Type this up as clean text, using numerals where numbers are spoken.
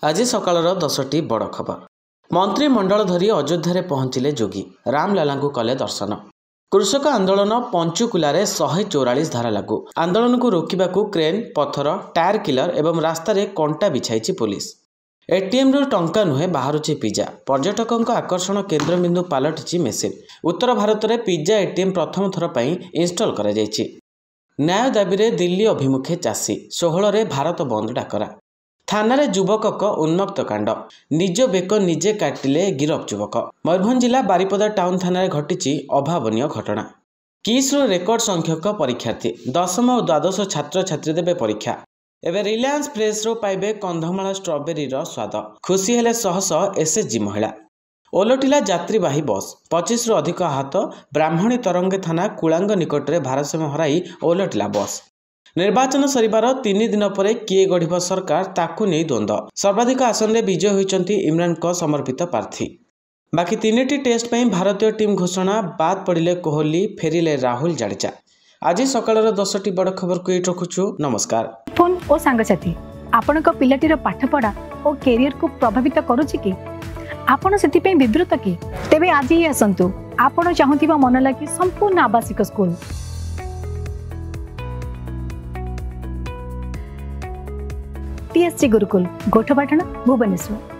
आज सकाळर 10टी बड़ खबर। मंत्रिमंडल धरी अयोध्या पहुंचले जोगी रामलाला को कले दर्शन। कृषक आंदोलन पंचकुलार 144 धारा लागू। आंदोलन को रोकने क्रेन पत्थर टायर किलर एवं रास्तार कंटा बिछाई पुलिस। एटीएम रु टंका नुहे बाहरुची पिज्जा। पर्यटकों आकर्षण केन्द्रबिंदु पलटि मेसिन। उत्तर भारत में पिज्जा एटीएम प्रथम थर पर इनस्टल कर न्याय दाबी दिल्ली अभिमुखे चाषी। 16 रे भारत बंद डाकरा। थाना युवक उन्मक्त कांड। निज बेक निजे काटिले गिरफ युवक। मयूरभंज जिला बारिपदा टाउन थाना घटी अभावनीय घटना। किस्र रेकर्ड संख्यक परीक्षार्थी 10म और द्वादश छात्र छात्री देवे परीक्षा। एवं रिलायंस फ्रेश रो पाइबे कंधमाल स्ट्रॉबेरी स्वाद। खुशी हेले शह शह एसएचजी महिला। ओलटिला यात्रीवाही बस। 25 रु अधिक आहत। ब्राह्मणी तरंगे थाना कुलांग निकट में भारसाम्य हराई ओलटिला बस। निर्वाचन सरिबार 3 दिन पर किए गढ़ सरकार ताकू नहीं द्वंद्व। सर्वाधिक आसन में विजय होती इमरान को समर्पित प्रार्थी। बाकी 3टी टेस्ट पर भारतीय टीम घोषणा। बाद पड़े कोहली, फेरिले राहुल जाडेजा। आज सकाळर 10टी बड़ खबर को ये रखुछु। नमस्कार। फोन और सांगसाथी आपण पिलाटीर पाठपढ़ा और कैरियर को प्रभावित करुछि कि आपण से विवृत कि तेबे आज ही आसंतु आपण चाहूथिबा मन लागी संपूर्ण आवासिक स्कूल टीएससी गुरुकुल गोठपाटण भुवनेश्वर।